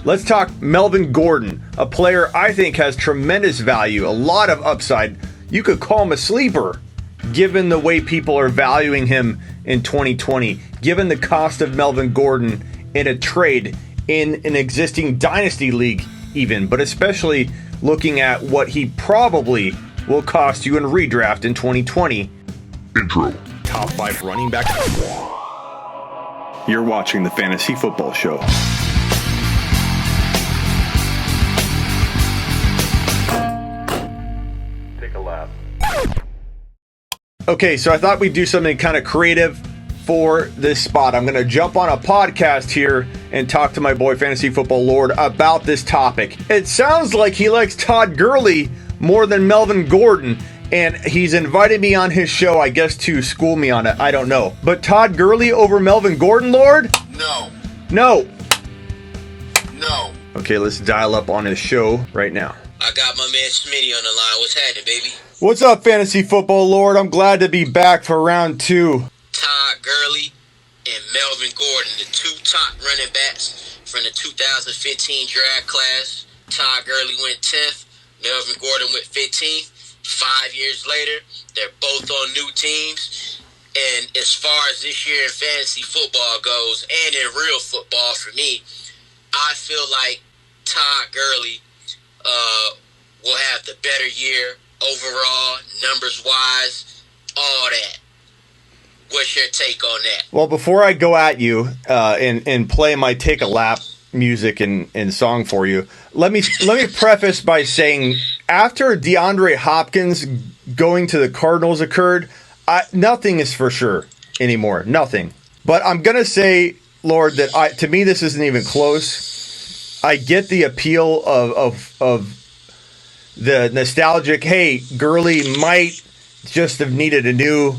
Let's talk Melvin Gordon, a player I think has tremendous value, a lot of upside. You could call him a sleeper, given the way people are valuing him in 2020, given the cost of Melvin Gordon in a trade in an existing dynasty league even, but especially looking at what he probably will cost you in redraft in 2020. Intro. Top 5 running back. You're watching the Fantasy Football Show. Take a lap. Okay, so I thought we'd do something kind of creative for this spot. I'm going to jump on a podcast here and talk to my boy Fantasy Football Lord about this topic. It sounds like he likes Todd Gurley more than Melvin Gordon, and he's invited me on his show, I guess, to school me on it. I don't know. But Todd Gurley over Melvin Gordon, Lord? No. No. No. Okay, let's dial up on his show right now. I got my man Smitty on the line. What's happening, baby? What's up, Fantasy Football Lord? I'm glad to be back for round 2. Todd Gurley and Melvin Gordon, the two top running backs from the 2015 draft class. Todd Gurley went 10th. Melvin Gordon went 15th. 5 years later, they're both on new teams. And as far as this year in fantasy football goes, and in real football for me, I feel like Todd Gurley will have the better year overall, numbers-wise, all that. What's your take on that? Well, before I go at you and play my Take a Lap music and song for you, let me preface by saying after DeAndre Hopkins going to the Cardinals occurred, nothing is for sure anymore. Nothing. But I'm going to say, Lord, that to me this isn't even close. I get the appeal of the nostalgic, hey, Gurley might just have needed a new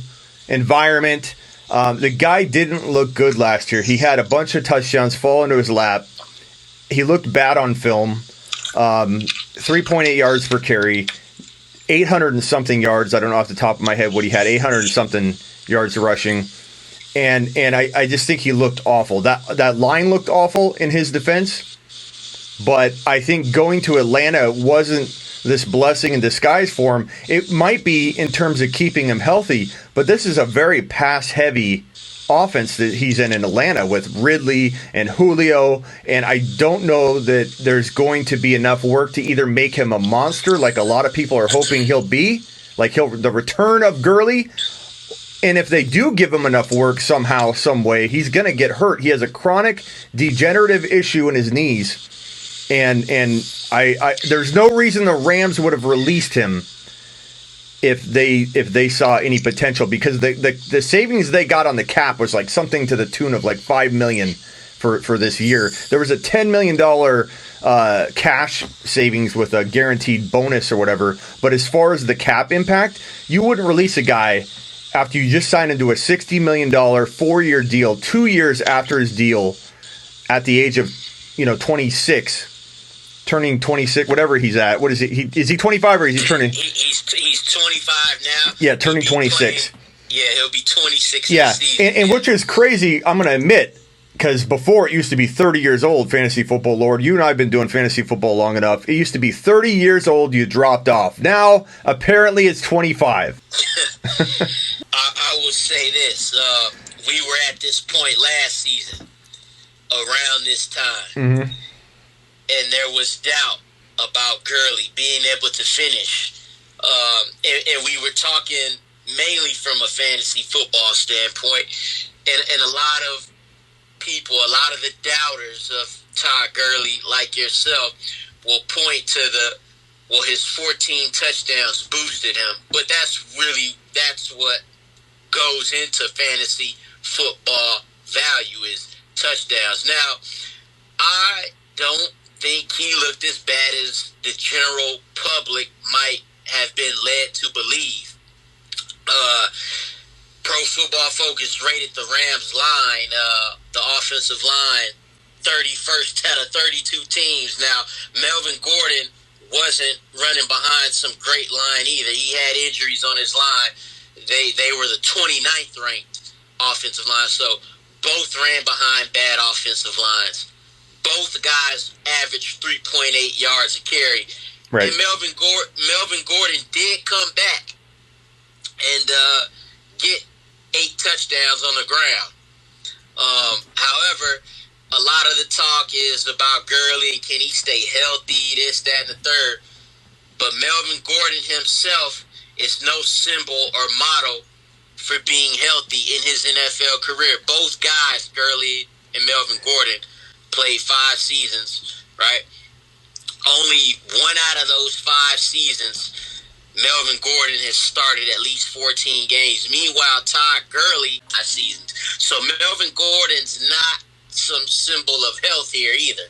environment. The guy didn't look good last year. He had a bunch of touchdowns fall into his lap. He looked bad on film. 3.8 yards per carry, 800 and something yards. I don't know off the top of my head what he had. 800 and something yards rushing. And I just think he looked awful. That line looked awful in his defense. But I think going to Atlanta wasn't this blessing in disguise for him. It might be in terms of keeping him healthy, but this is a very pass-heavy offense that he's in Atlanta with Ridley and Julio, and I don't know that there's going to be enough work to either make him a monster like a lot of people are hoping he'll be, like the return of Gurley, and if they do give him enough work somehow, some way, he's going to get hurt. He has a chronic degenerative issue in his knees. And I there's no reason the Rams would have released him if they saw any potential, because the savings they got on the cap was like something to the tune of like $5 million for this year. There was a $10 million cash savings with a guaranteed bonus or whatever. But as far as the cap impact, you wouldn't release a guy after you just signed into a $60 million 4-year deal, 2 years after his deal, at the age of 26. Turning 26, whatever he's at. What is he? Is he 25 or is he turning? He's 25 now. Yeah, turning 26. He'll be 26 yeah, this season. And which is crazy, I'm going to admit, because before it used to be 30 years old, Fantasy Football Lord. You and I have been doing fantasy football long enough. It used to be 30 years old, you dropped off. Now, apparently it's 25. I will say this. We were at this point last season, around this time. Mm-hmm. And there was doubt about Gurley being able to finish. And we were talking mainly from a fantasy football standpoint. And a lot of people, a lot of the doubters of Todd Gurley, like yourself, will point to his 14 touchdowns boosted him. But that's what goes into fantasy football value, is touchdowns. Now, I don't think he looked as bad as the general public might have been led to believe. Pro Football Focus rated the Rams line, the offensive line, 31st out of 32 teams. Now, Melvin Gordon wasn't running behind some great line either. He had injuries on his line. They were the 29th ranked offensive line, so both ran behind bad offensive lines. both guys averaged 3.8 yards a carry. Right. And Melvin Gordon did come back and get 8 touchdowns on the ground. However, a lot of the talk is about Gurley. Can he stay healthy? This, that, and the third. But Melvin Gordon himself is no symbol or model for being healthy in his NFL career. Both guys, Gurley and Melvin Gordon, played 5 seasons, right? Only 1 out of those 5 seasons, Melvin Gordon has started at least 14 games. Meanwhile, Todd Gurley, 5 seasons. So Melvin Gordon's not some symbol of health here either.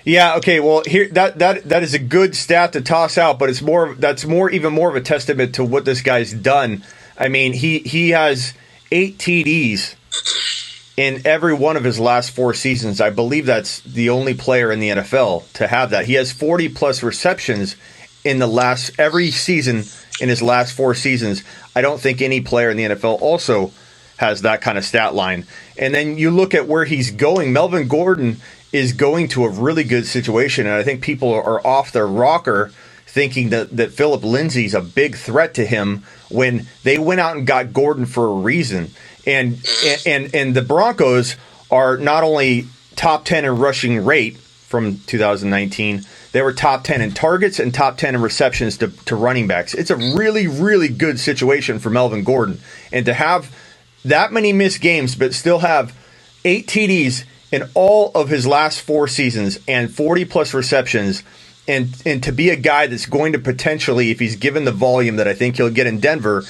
Yeah, okay, well here that is a good stat to toss out, but even more of a testament to what this guy's done. I mean, he has 8 TDs in every one of his last 4 seasons. I believe that's the only player in the NFL to have that. He has 40 plus receptions in every season in his last 4 seasons. I don't think any player in the NFL also has that kind of stat line. And then you look at where he's going. Melvin Gordon is going to a really good situation, and I think people are off their rocker thinking that Philip Lindsay's a big threat to him when they went out and got Gordon for a reason. And the Broncos are not only top 10 in rushing rate from 2019, they were top 10 in targets and top 10 in receptions to running backs. It's a really, really good situation for Melvin Gordon. And to have that many missed games but still have 8 TDs in all of his last 4 seasons and 40 plus receptions, and to be a guy that's going to potentially, if he's given the volume that I think he'll get in Denver,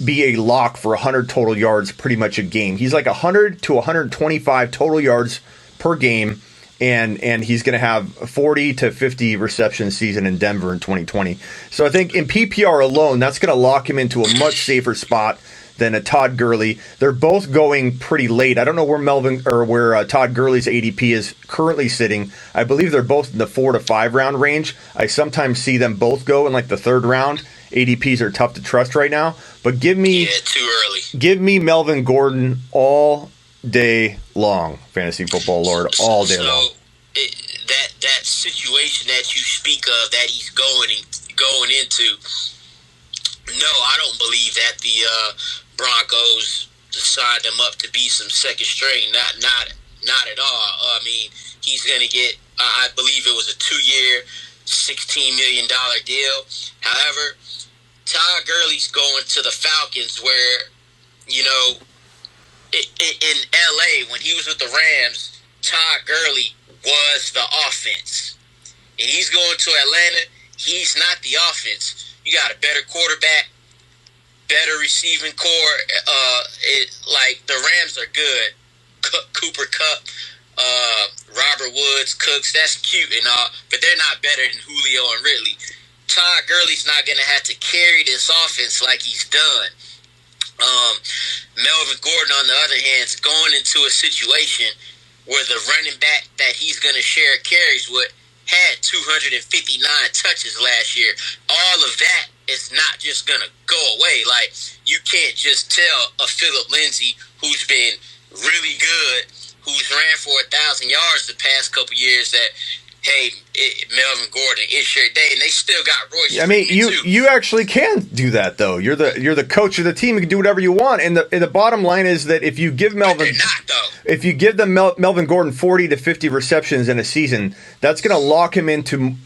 be a lock for 100 total yards pretty much a game. He's like 100 to 125 total yards per game, and he's going to have 40 to 50 reception season in Denver in 2020. So I think in PPR alone, that's going to lock him into a much safer spot than a Todd Gurley. They're both going pretty late. I don't know where Todd Gurley's ADP is currently sitting. I believe they're both in the 4 to 5 round range. I sometimes see them both go in like the 3rd round. ADPs are tough to trust right now. But give me too early. Give me Melvin Gordon all day long. Fantasy Football Lord, all day long. That situation that you speak of that he's going into. No, I don't believe that the Broncos signed him up to be some second string. Not at all. I mean, he's going to get, I believe it was a 2-year, $16 million deal. However, Todd Gurley's going to the Falcons where, you know, in L.A., when he was with the Rams, Todd Gurley was the offense. And he's going to Atlanta. He's not the offense. You got a better quarterback, better receiving core. Like the Rams are good. Cooper Kupp, Robert Woods, Cooks, that's cute and all, but they're not better than Julio and Ridley. Todd Gurley's not going to have to carry this offense like he's done. Melvin Gordon, on the other hand, is going into a situation where the running back that he's going to share carries with had 259 touches last year. All of that is not just going to go away. Like, you can't just tell a Philip Lindsay who's been really good, who's ran for 1,000 yards the past couple years, that, hey, Melvin Gordon, it's your day. And they still got Royce. I mean, you actually can do that, though. You're the coach of the team. You can do whatever you want. And the bottom line is that if you give Melvin, if you give them Melvin Gordon 40 to 50 receptions in a season, that's going to lock him into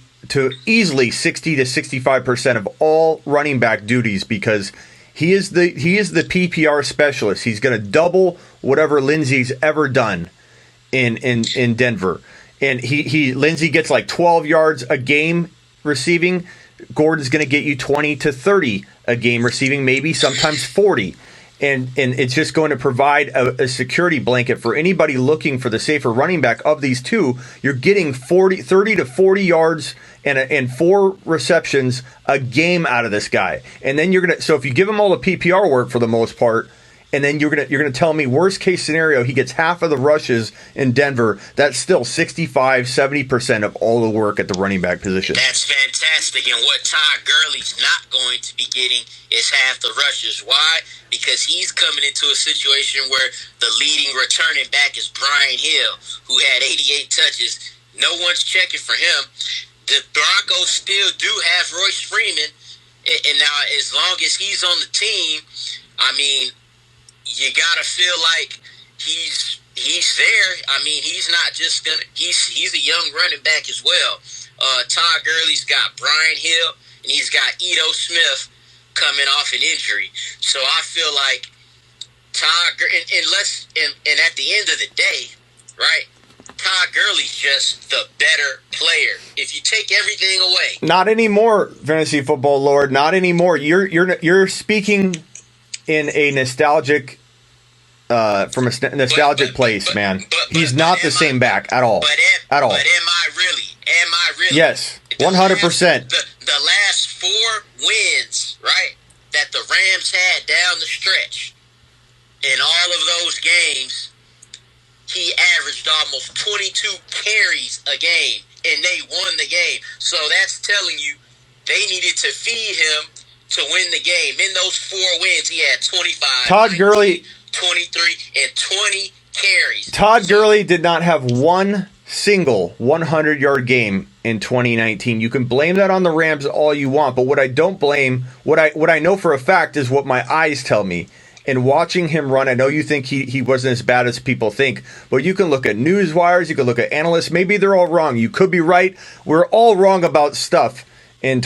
easily 60 to 65% of all running back duties, because he is the PPR specialist. He's going to double whatever Lindsay's ever done in Denver. And Lindsay gets like 12 yards a game receiving. Gordon's going to get you 20 to 30 a game receiving, maybe sometimes 40. And it's just going to provide a security blanket for anybody looking for the safer running back of these two. You're getting 30 to 40 yards and 4 receptions a game out of this guy. And then so if you give him all the PPR work for the most part, and then you're gonna tell me worst case scenario he gets half of the rushes in Denver. That's still 65-70% of all the work at the running back position. That's fantastic. And what Todd Gurley's not going to be getting is half the rushes. Why? Because he's coming into a situation where the leading returning back is Brian Hill, who had 88 touches. No one's checking for him. The Broncos still do have Royce Freeman, and now as long as he's on the team, I mean, you gotta feel like he's there. I mean, he's not just gonna. He's a young running back as well. Todd Gurley's got Brian Hill, and he's got Ito Smith coming off an injury. So I feel like Todd and at the end of the day, right? Todd Gurley's just the better player. If you take everything away, not anymore, Fantasy Football Lord. Not anymore. You're speaking in a nostalgic, from a nostalgic place, man. He's not the same back at all. At all. But am I really? Yes, 100%. The last 4 wins, right, that the Rams had down the stretch, in all of those games, he averaged almost 22 carries a game, and they won the game. So that's telling you they needed to feed him to win the game. In those 4 wins, he had 25, Todd Gurley, 23, and 20 carries. Todd Gurley did not have one single 100-yard game in 2019. You can blame that on the Rams all you want, but what I don't blame, what I know for a fact is what my eyes tell me. And watching him run, I know you think he wasn't as bad as people think, but you can look at news wires, you can look at analysts. Maybe they're all wrong. You could be right. We're all wrong about stuff, and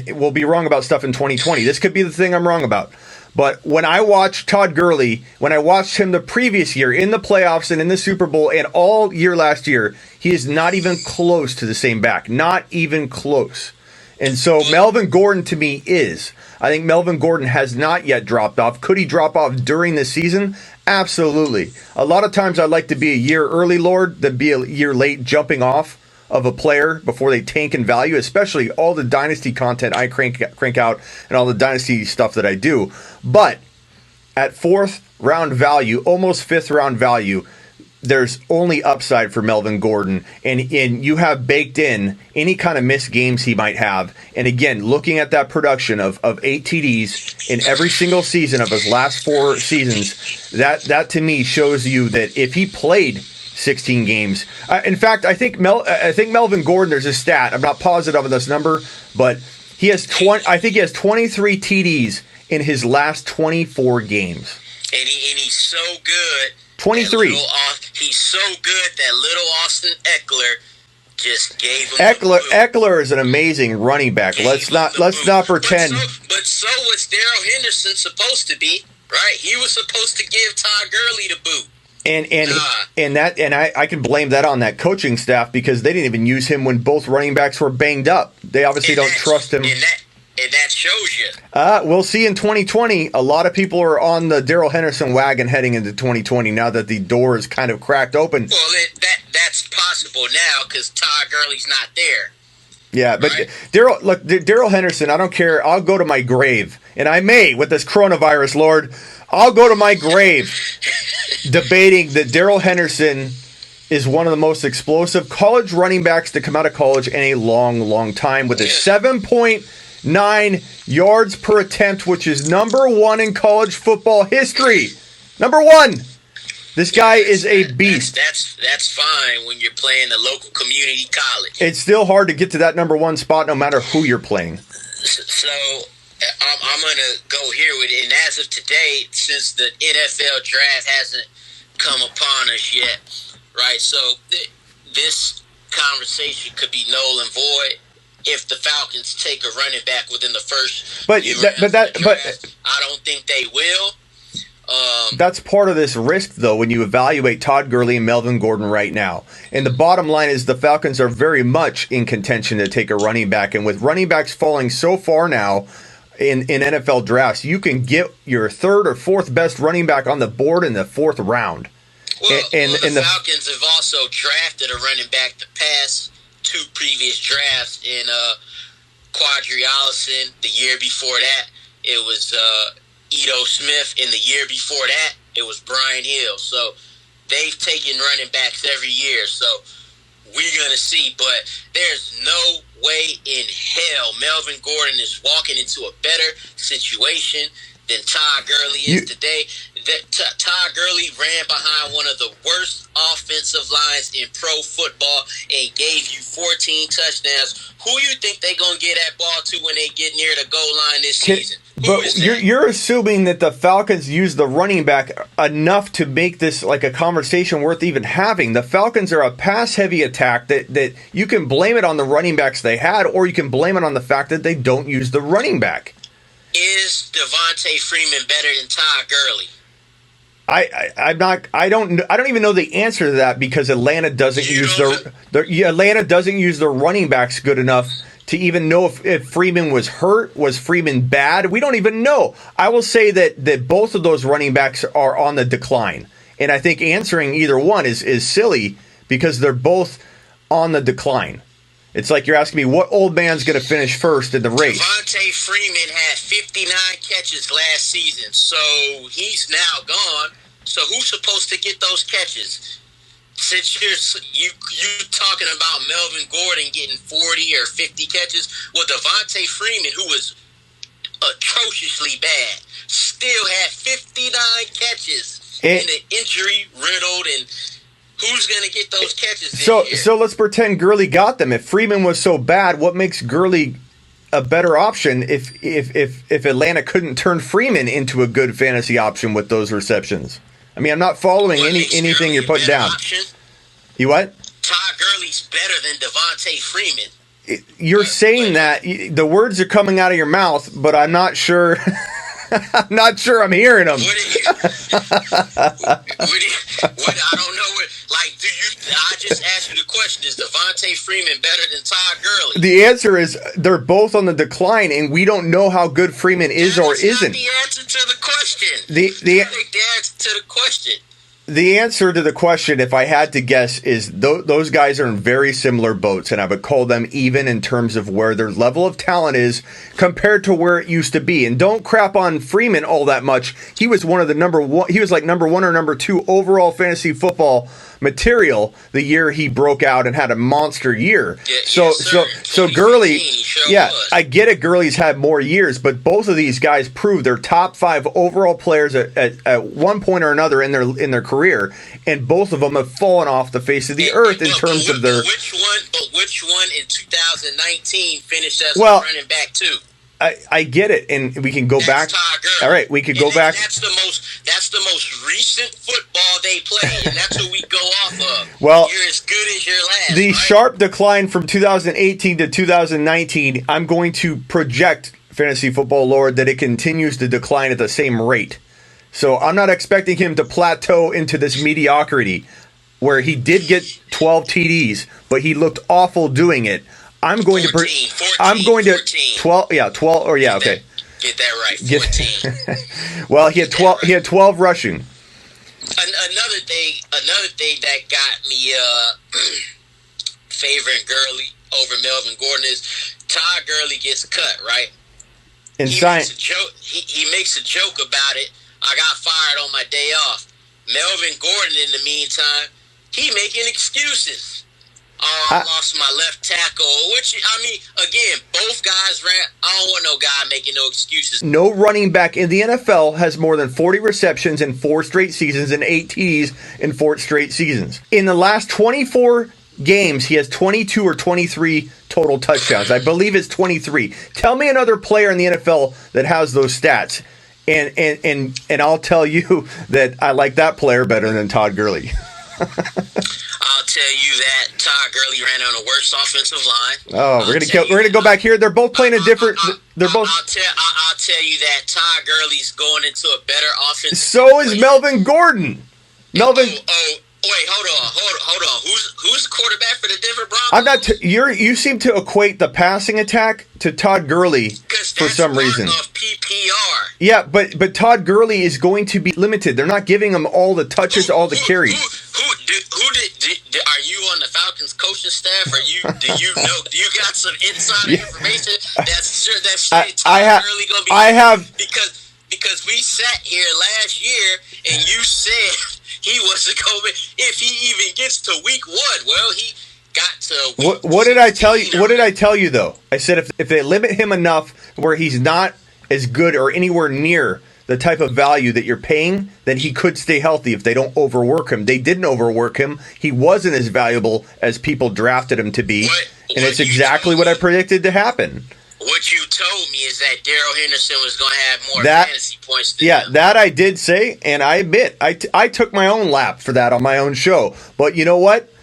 we'll be wrong about stuff in 2020. This could be the thing I'm wrong about. But when I watched Todd Gurley, when I watched him the previous year in the playoffs and in the Super Bowl and all year last year, he is not even close to the same back. Not even close. And so Melvin Gordon to me is. I think Melvin Gordon has not yet dropped off. Could he drop off during the season? Absolutely. A lot of times I'd like to be a year early, Lord, than be a year late jumping off of a player before they tank in value, especially all the dynasty content I crank out and all the dynasty stuff that I do. But at 4th round value, almost 5th round value, there's only upside for Melvin Gordon, and you have baked in any kind of missed games he might have. And again, looking at that production of 8 TDs in every single season of his last 4 seasons, that to me shows you that if he played 16 games, in fact, I think Melvin Gordon, there's a stat. I'm not positive of this number, but he has 23 TDs in his last 24 games. And he's so good. 23. He's so good that little Austin Eckler just gave him. Eckler is an amazing running back. Let's not pretend. But so was Darrell Henderson supposed to be, right? He was supposed to give Todd Gurley the boot. And I can blame that on that coaching staff because they didn't even use him when both running backs were banged up. They obviously don't trust him. And that shows you. We'll see in 2020. A lot of people are on the Darrell Henderson wagon heading into 2020 now that the door is kind of cracked open. Well, that's possible now because Todd Gurley's not there. Yeah, but right? Darrell Henderson, I don't care. I'll go to my grave, and I may with this coronavirus, Lord. I'll go to my grave debating that Darrell Henderson is one of the most explosive college running backs to come out of college in a long, long time with a 7.9 yards per attempt, which is number 1 in college football history. Number 1. This guy is a beast. That's fine when you're playing a local community college. It's still hard to get to that number 1 spot no matter who you're playing. So I'm going to go here with it. And as of today, since the NFL draft hasn't come upon us yet, right? So this conversation could be null and void if the Falcons take a running back within the first. But I don't think they will. That's part of this risk, though, when you evaluate Todd Gurley and Melvin Gordon right now. And the bottom line is the Falcons are very much in contention to take a running back. And with running backs falling so far now in NFL drafts, you can get your 3rd or 4th best running back on the board in the 4th round. Well, the Falcons have also drafted a running back the past 2 previous drafts in Quadri Allison. The year before that, it was Ito Smith. In the year before that, it was Brian Hill. So they've taken running backs every year. So we're going to see. But there's no way in hell Melvin Gordon is walking into a better situation than Todd Gurley is today. Todd Gurley ran behind one of the worst offensive lines in pro football and gave you 14 touchdowns. Who you think they're going to get that ball to when they get near the goal line this season? But you're assuming that the Falcons use the running back enough to make this like a conversation worth even having. The Falcons are a pass-heavy attack that you can blame it on the running backs they had, or you can blame it on the fact that they don't use the running back. Is Devontae Freeman better than Todd Gurley? I don't even know the answer to that, because Atlanta doesn't use their running backs good enough to even know if Freeman was hurt. Was Freeman bad? We don't even know. I will say that both of those running backs are on the decline, and I think answering either one is silly because they're both on the decline. It's like you're asking me what old man's going to finish first in the race. Devontae Freeman had 59 catches last season, so he's now gone. So who's supposed to get those catches? Since you talking about Melvin Gordon getting 40 or 50 catches, well, Devontae Freeman, who was atrociously bad, still had 59 catches in an injury-riddled and... Who's going to get those catches this year? So let's pretend Gurley got them. If Freeman was so bad, what makes Gurley a better option if Atlanta couldn't turn Freeman into a good fantasy option with those receptions? I mean, I'm not following anything you're putting down. Option? You what? Todd Gurley's better than Devontae Freeman. You're saying that. The words are coming out of your mouth, but I'm not sure... I'm not sure I'm hearing them. I don't know. I just asked you the question, is Devontae Freeman better than Todd Gurley? The answer is they're both on the decline, and we don't know how good Freeman is or isn't. That's not the answer to the question. The answer to the question. The answer to the question, if I had to guess, is those guys are in very similar boats, and I would call them even in terms of where their level of talent is compared to where it used to be. And don't crap on Freeman all that much. He was one of the number one. He was like number 1 or number 2 overall fantasy football material the year he broke out and had a monster year. Yeah, so Gurley, was. I get it. Gurley's had more years, but both of these guys proved they're top 5 overall players at one point or another in their career, and both of them have fallen off the face of the earth in terms of their. Which one in 2019 finished as a running back too? I get it, and we can go back. Todd Gurley. All right, we could go back. That's the most recent football they played, and that's what we go off of. Well, you're as good as your last. The right? sharp decline from 2018 to 2019. I'm going to project, Fantasy Football Lord, that it continues to decline at the same rate. So I'm not expecting him to plateau into this mediocrity where he did get 12 TDs, but he looked awful doing it. I'm going 14, to 12. Yeah, 12. Or yeah, okay. Get that right. 14. Well, he had 12. He had 12 rushing. Another thing that got me favoring Gurley over Melvin Gordon is Todd Gurley gets cut, right? And he makes a joke about it. I got fired on my day off. Melvin Gordon, in the meantime, he making excuses. I lost my left tackle, which, I mean, again, both guys ran. I don't want no guy making no excuses. No running back in the NFL has more than 40 receptions in 4 straight seasons and 8 TDs in 4 straight seasons. In the last 24 games, he has 22 or 23 total touchdowns. I believe it's 23. Tell me another player in the NFL that has those stats, and I'll tell you that I like that player better than Todd Gurley. I'll tell you that Todd Gurley ran on a worse offensive line. Oh, we're gonna go back here. They're both playing a different. They're both. I'll tell you that Todd Gurley's going into a better offense. So is Melvin Gordon. Melvin. Wait, hold on. Who's the quarterback for the Denver Broncos? You seem to equate the passing attack to Todd Gurley for some reason. Of PPR. Yeah, but Todd Gurley is going to be limited. They're not giving him all the touches, all the carries. Are you on the Falcons coaching staff? Do you got some insider information? That's Todd Gurley going to be because because we sat here last year and you said he wasn't going. If he even gets to week 1, well, he got to. What did I tell you? What did I tell you though? I said if they limit him enough where he's not as good or anywhere near the type of value that you're paying, then he could stay healthy if they don't overwork him. They didn't overwork him. He wasn't as valuable as people drafted him to be, and it's exactly what I predicted to happen. What you told me is that Darrell Henderson was going to have more fantasy points than him. That I did say, and I admit, I took my own lap for that on my own show. But you know what?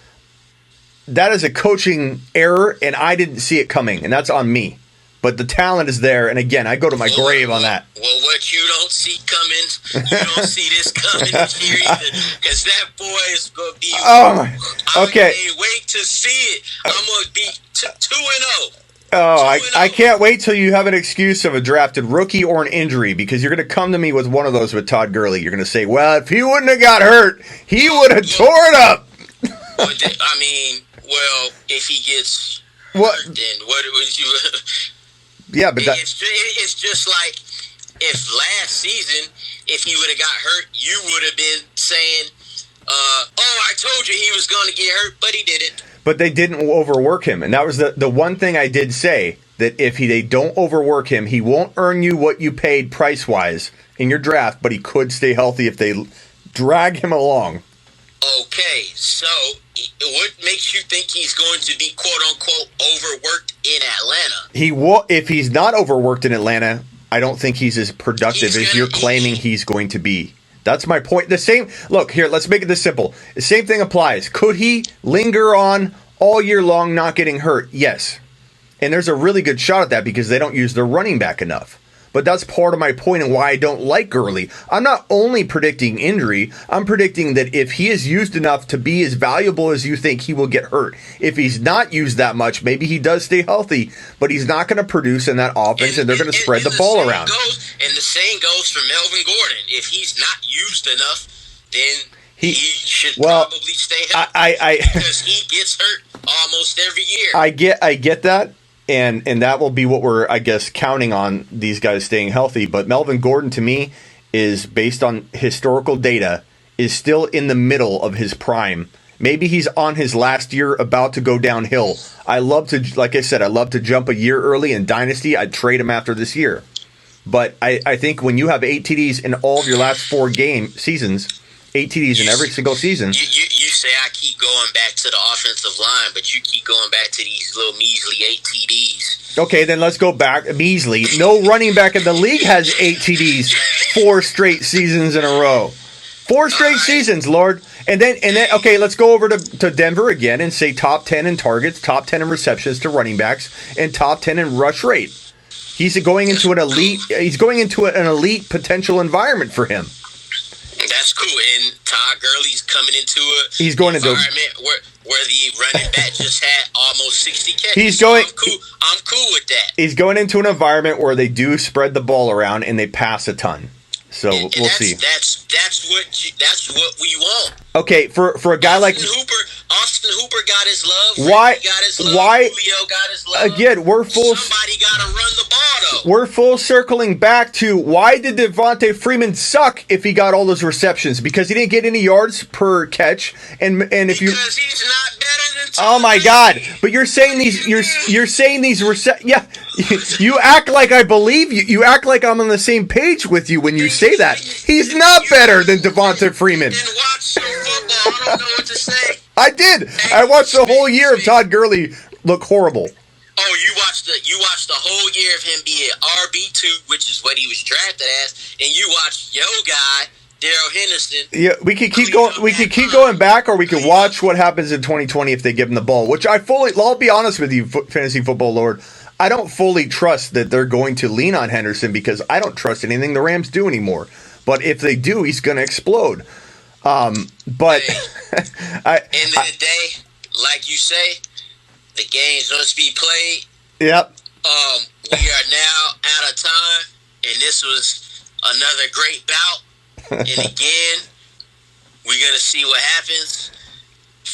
That is a coaching error, and I didn't see it coming, and that's on me. But the talent is there, and again, I go to my grave on that. Well, what you don't see coming, you don't see this coming this year either, because that boy is going to be. Okay. I can't wait to see it. I'm going to be 2-0. Oh, I can't wait till you have an excuse of a drafted rookie or an injury, because you're going to come to me with one of those with Todd Gurley. You're going to say, well, if he wouldn't have got hurt, he would have tore it up. I mean, well, if he gets hurt, then what would you... Yeah, but it's just like if last season, if he would have got hurt, you would have been saying, I told you he was going to get hurt, but he didn't. But they didn't overwork him, and that was the one thing I did say, that if they don't overwork him, he won't earn you what you paid price-wise in your draft, but he could stay healthy if they drag him along. Okay, so what makes you think he's going to be quote-unquote overworked in Atlanta? If he's not overworked in Atlanta, I don't think he's as productive as you're claiming he's going to be. That's my point. Look, here, let's make it this simple. The same thing applies. Could he linger on all year long not getting hurt? Yes. And there's a really good shot at that because they don't use their running back enough. But that's part of my point and why I don't like Gurley. I'm not only predicting injury, I'm predicting that if he is used enough to be as valuable as you think, he will get hurt. If he's not used that much, maybe he does stay healthy, but he's not going to produce in that offense, and they're going to spread the ball around. And the same goes for Melvin Gordon. If he's not used enough, then he should probably stay healthy because he gets hurt almost every year. I get that. And that will be what we're, I guess, counting on these guys staying healthy. But Melvin Gordon, to me, is based on historical data, is still in the middle of his prime. Maybe he's on his last year, about to go downhill. Like I said, I love to jump a year early in Dynasty. I'd trade him after this year. But I think when you have 8 TDs in all of your last 4 seasons, 8 TDs in every single season. You say I keep going back to the offensive line, but you keep going back to these little measly 8 TDs. Okay, then let's go back. Measly. No running back in the league has 8 TDs 4 straight seasons in a row. 4 straight seasons, Lord. And then, okay, let's go over to Denver again and say top 10 in targets, top 10 in receptions to running backs, and top 10 in rush rate. He's going into an elite potential environment for him. That's cool. And Todd Gurley's coming into an environment where the running back just had almost 60 catches. I'm cool with that. He's going into an environment where they do spread the ball around and they pass a ton. So we'll see. That's what we want. Okay, for a guy Austin Hooper got his love. Why? Got his love. Why? Julio got his love. Again, Somebody got to run the ball, though. We're full circling back to why did Devontae Freeman suck if he got all those receptions? Because he didn't get any yards per catch, because he's not better than. Oh my God! But you're saying these. You're saying these Yeah, you act like I believe you. You act like I'm on the same page with you when you say that. He's not better than Devontae Freeman. Didn't watch some football. I don't know what to say. I did. I watched the whole year of Todd Gurley look horrible. Oh, you watched the whole year of him be an RB2, which is what he was drafted as, and you watched yo guy Darrell Henderson. Yeah, we could keep going. We could keep going back, or we could watch what happens in 2020 if they give him the ball. Which I'll be honest with you, Fantasy Football Lord. I don't fully trust that they're going to lean on Henderson because I don't trust anything the Rams do anymore. But if they do, he's going to explode. But end of the day, like you say, the games must be played. Yep. We are now out of time, and this was another great bout. And again, we're gonna see what happens. The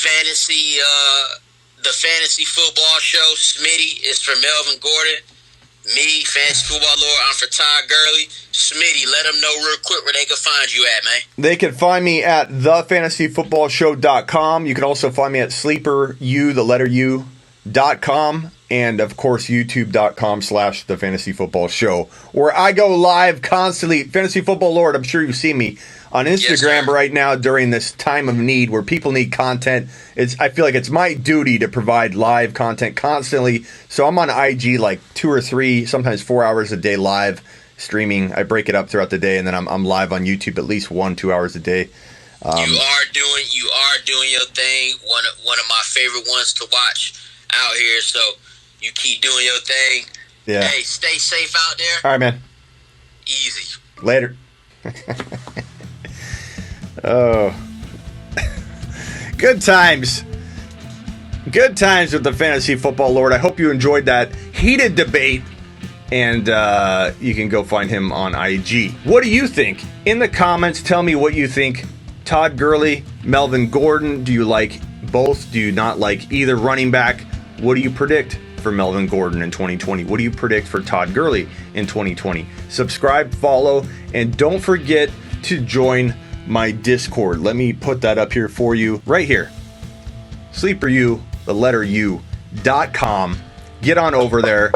fantasy football show, Smitty, is for Melvin Gordon. Me, Fantasy Football Lord, I'm for Todd Gurley. Smitty, let them know real quick where they can find you at, man. They can find me at thefantasyfootballshow.com. You can also find me at sleeperu.com, and of course youtube.com/thefantasyfootballshow, where I go live constantly. Fantasy Football Lord, I'm sure you've seen me on Instagram right now during this time of need where people need content. I feel like it's my duty to provide live content constantly. So I'm on IG like 2 or 3, sometimes 4 hours a day live streaming. I break it up throughout the day, and then I'm live on YouTube at least 1-2 hours a day. You are doing your thing. One of my favorite ones to watch out here. So you keep doing your thing. Yeah. Hey, stay safe out there. All right, man. Easy. Later. Oh. Good times. Good times with the Fantasy Football Lord. I hope you enjoyed that heated debate. And you can go find him on IG. What do you think? In the comments, tell me what you think. Todd Gurley, Melvin Gordon, do you like both? Do you not like either running back? What do you predict for Melvin Gordon in 2020? What do you predict for Todd Gurley in 2020? Subscribe, follow, and don't forget to join my Discord. Let me put that up here for you right here. sleeperu.com. Get on over there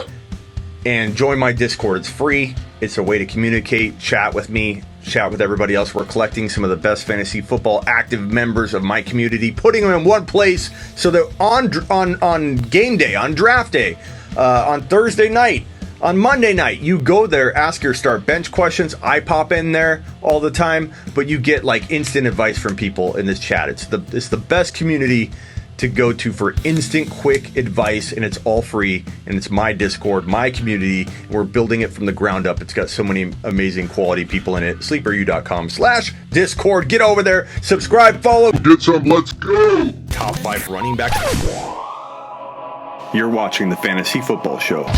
and join my Discord. It's free. It's a way to communicate, chat with me, chat with everybody else. We're collecting some of the best fantasy football active members of my community, putting them in one place so that on game day, on draft day, on Thursday night, on Monday night, you go there, ask your start bench questions. I pop in there all the time, but you get like instant advice from people in this chat. It's the best community to go to for instant, quick advice, and it's all free, and it's my Discord, my community. We're building it from the ground up. It's got so many amazing quality people in it. sleeperu.com/Discord. Get over there, subscribe, follow. Get some, let's go! Top 5 running back. You're watching the Fantasy Football Show.